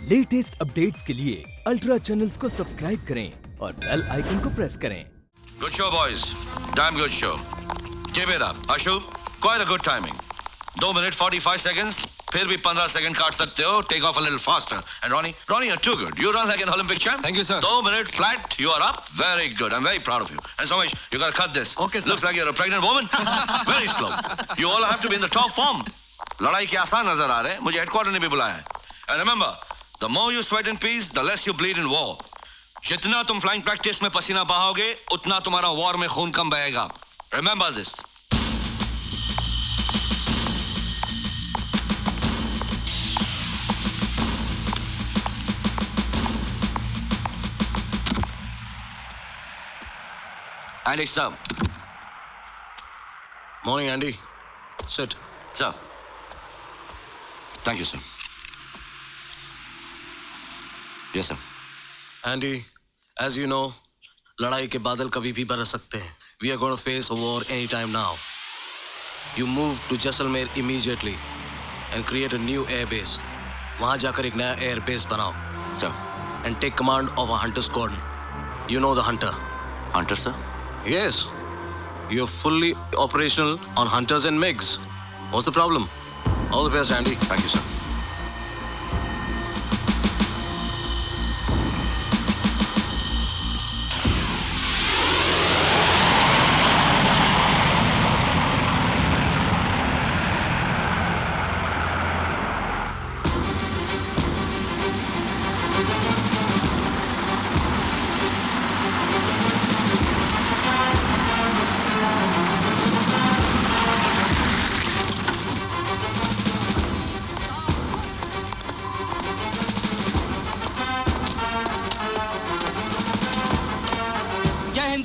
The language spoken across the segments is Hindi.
लेटेस्ट अपडेट्स के लिए अल्ट्रा चैनल्स को सब्सक्राइब करें और बेल आइकन को प्रेस करें। Good show, boys. Damn good show. Keep it up. Ashu, quite a good timing. 2 minutes 45 seconds. फिर भी 15 सेकंड काट सकते हो. Take off a little faster. And Ronnie, you're too good. You run like an Olympic champ. Thank you, sir. 2 minutes flat. You are up. Very good. I'm very proud of you. And Somesh, you gotta cut this. Okay, sir. Looks like you're a pregnant woman. Very slow. You all have to be in the top form. लड़ाई के आसान नजर आ रहे हैं. मुझे हेडक्वार्टर ने भी बुलाया है. And remember, the more you sweat in peace, the less you bleed in war. जितना तुम फ्लाइंग प्रैक्टिस में पसीना बहाओगे, उतना तुम्हारा वॉर में खून कम बहेगा. Remember this. Andy, sir. Morning, Andy. Sit. Sir. Thank you, sir. Yes, sir. Andy, as you know, लड़ाई के बादल कभी भी बरस सकते हैं. We are going to face a war anytime now. You move to Jaisalmer immediately and create a new air base. वहाँ जाकर एक नया air base बनाओ. Sir. And take command of a hunter squadron. You know the hunter. Hunter, sir? Yes. You're fully operational on hunters and MiGs. What's the problem? All the best, Andy. Thank you, sir.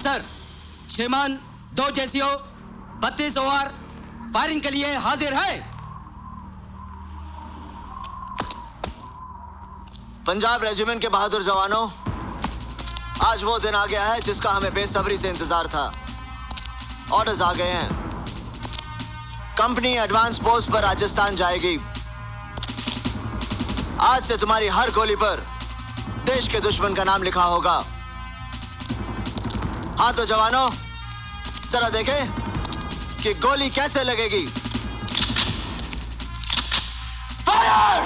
Sir, श्रीमान 2 जेसीओ 32 ओवर फायरिंग के लिए हाजिर है. पंजाब रेजिमेंट के बहादुर जवानों, आज वो दिन आ गया है जिसका हमें बेसब्री से इंतजार था. ऑर्डर्स आ गए हैं. कंपनी एडवांस पोस्ट पर राजस्थान जाएगी. आज से तुम्हारी हर गोली पर देश के दुश्मन का नाम लिखा होगा. हाँ तो जवानों, जरा देखें कि गोली कैसे लगेगी. फायर!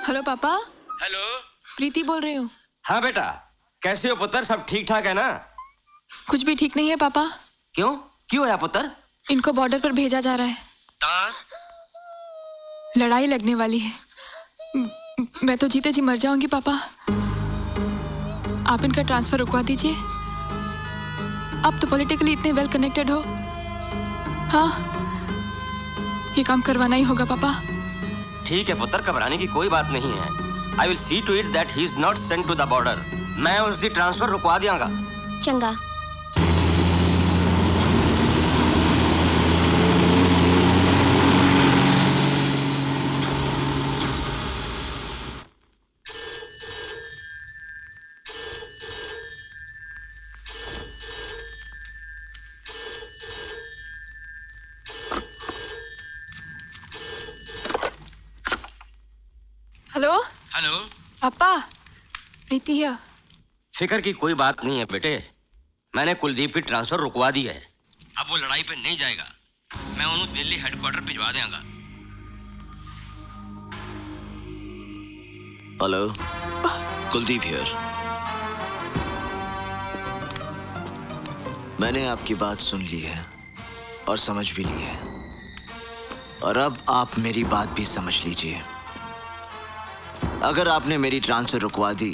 हेलो पापा. हेलो, प्रीति बोल रही हूँ. हाँ बेटा, कैसे हो पुत्र? सब ठीक ठाक है ना? कुछ भी ठीक नहीं है पापा. क्यों? क्यों है पुत्र? इनको बॉर्डर पर भेजा जा रहा है. लड़ाई लगने वाली है. मैं तो जीते जी मर जाऊंगी पापा. आप इनका ट्रांसफर रुकवा दीजिए. आप तो पॉलिटिकली इतने वेल कनेक्टेड हो. हाँ, ये काम करवाना ही होगा पापा. ठीक है पुत्र, घबराने की कोई बात नहीं है. I will see to it that he is not sent to the border. मैं उसकी ट्रांसफर रुकवा दियांगा. चंगा. हेलो. हेलो. पापा, प्रीति है. फिक्र की कोई बात नहीं है बेटे. मैंने कुलदीप की ट्रांसफर रुकवा दी है. अब वो लड़ाई पे नहीं जाएगा. मैं उन्हें दिल्ली हेडक्वार्टर भिजवा देगा. Hello, Kuldeep here. मैंने आपकी बात सुन ली है और समझ भी ली है. और अब आप मेरी बात भी समझ लीजिए. अगर आपने मेरी ट्रांसफर रुकवा दी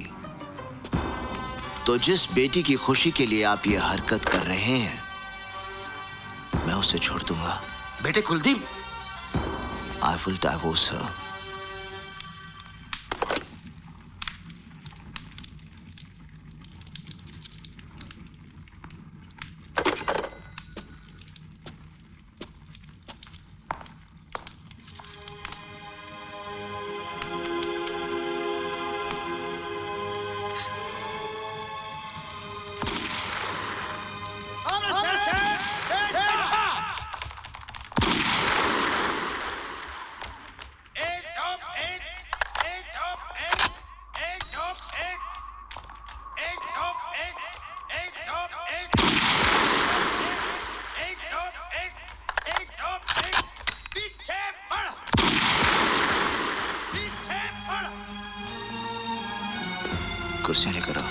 तो जिस बेटी की खुशी के लिए आप ये हरकत कर रहे हैं, मैं उसे छोड़ दूंगा. बेटे कुलदीप, आई विल डाइवोर्स हर. कुर्सियां लेकर आओ।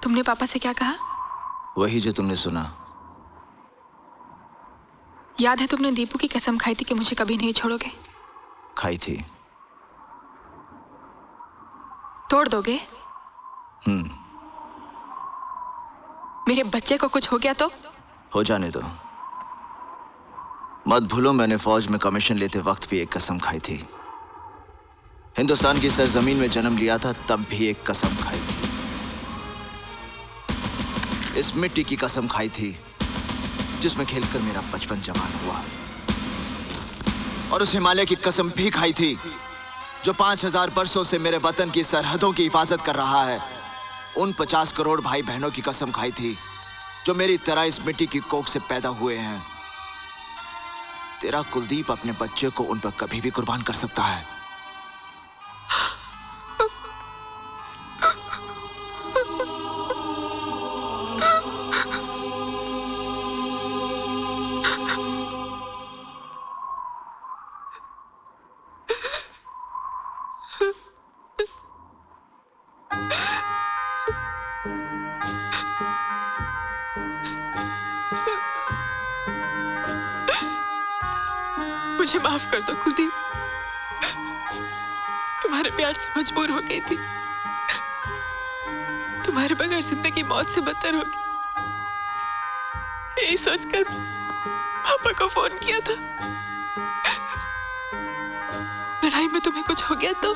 तुमने पापा से क्या कहा? वही जो तुमने सुना। याद है तुमने दीपू की कसम खाई थी कि मुझे कभी नहीं छोड़ोगे? खाई थी। तोड़ दोगे? मेरे बच्चे को कुछ हो गया तो? हो जाने दो। मत भूलो मैंने फौज में कमीशन लेते वक्त भी एक कसम खाई थी। हिंदुस्तान की सरजमीन में जन्म लिया था तब भी एक कसम खाई थी। इस मिट्टी की कसम खाई थी जिसमें खेलकर मेरा बचपन जवान हुआ। और उस हिमालय की कसम भी खाई थी जो 5000 बरसों से मेरे वतन की सरहदों की हिफाजत कर रहा है। उन 50 करोड़ भाई बहनों की कसम खाई थी जो मेरी तरह इस मिट्टी की कोख से पैदा हुए हैं। तेरा कुलदीप अपने बच्चे को उन पर कभी भी कुर्बान कर सकता है। मुझे माफ कर दो कुलदीप। तुम्हारे प्यार से मजबूर हो गई थी। तुम्हारे बगैर जिंदगी मौत से बदतर होगी, यही सोचकर पापा को फोन किया था। लड़ाई में तुम्हें कुछ हो गया तो?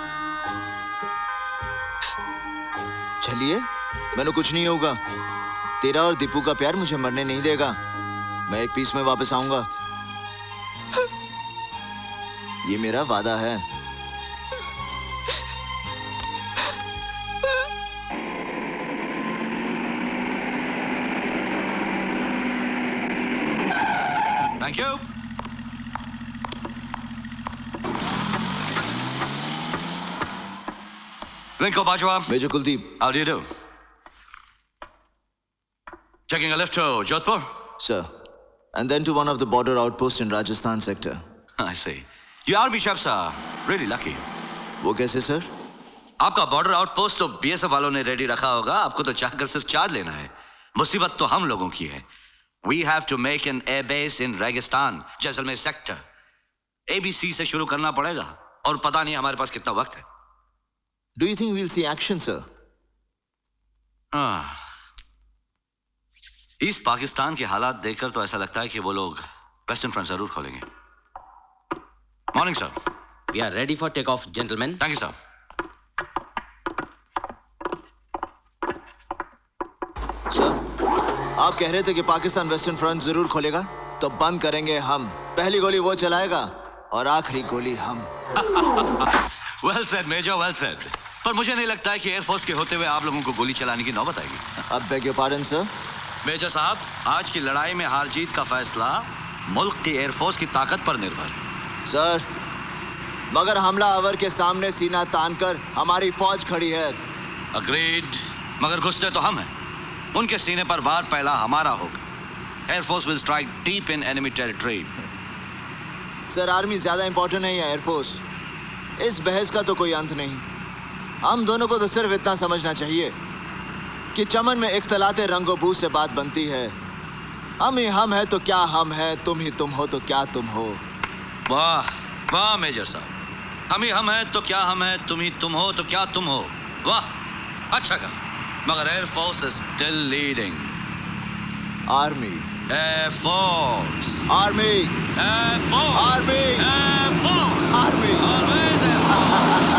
चलिए, मैंने कुछ नहीं होगा। तेरा और दीपू का प्यार मुझे मरने नहीं देगा। मैं एक पीस में वापस आऊंगा। ये मेरा वादा है। Thank you. Rinko Bajwa. Major Kuldeep. How do you do? Taking a lift to Jodhpur? Sir, and then to one of the border outposts in Rajasthan sector. I see. You army chaps are really lucky. वो कैसे सर? आपका बॉर्डर आउटपोस्ट तो बीएसएफ वालों ने रेडी रखा होगा। आपको तो चाहकर सिर्फ चार्ज लेना है। मुसीबत तो हम लोगों की है। We have to make an air base in रेगिस्तान, जैसलमेर सेक्टर। ABC से शुरू करना पड़ेगा और पता नहीं हमारे पास कितना वक्त है। Do you think we'll see action, sir? East Pakistan के हालात देखकर तो ऐसा लगता है कि वो लोग वेस्टर्न फ्रंट जरूर खोलेंगे। Morning sir. We are ready for takeoff, gentlemen. Thank you sir. Sir, आप कह रहे थे कि पाकिस्तान वेस्टर्न फ्रंट जरूर खोलेगा, तो बंद करेंगे हम। पहली गोली वो चलाएगा और आखिरी गोली हम। Well said major, well said. पर मुझे नहीं लगता है कि एयरफोर्स के होते हुए आप लोगों को गोली चलाने की नौबत आएगी। अब beg your pardon sir. Major साहब, आज की लड़ाई में हार जीत का फैसला मुल्क की एयरफोर्स की ताकत पर निर्भर है। सर, मगर हमला आवर के सामने सीना तानकर हमारी फौज खड़ी है। अग्रीड, मगर घुसते तो हम हैं। उनके सीने पर वार पहला हमारा होगा। Air force will strike deep in enemy territory. Sir, army ज्यादा इंपॉर्टेंट नहीं है एयरफोर्स। इस बहस का तो कोई अंत नहीं। हम दोनों को तो सिर्फ इतना समझना चाहिए कि चमन में इख्तलाते रंगो बू से बात बनती है। हम ही हम है तो क्या हम है, तुम ही तुम हो तो क्या तुम हो। वाह वाह मेजर साहब, हम ही हम हैं तो क्या हम हैं, तुम ही तुम हो तो क्या तुम हो। वाह, अच्छा कहा। मगर air force is still leading. Army, air force, army, air force, army, air force, army. Always air force.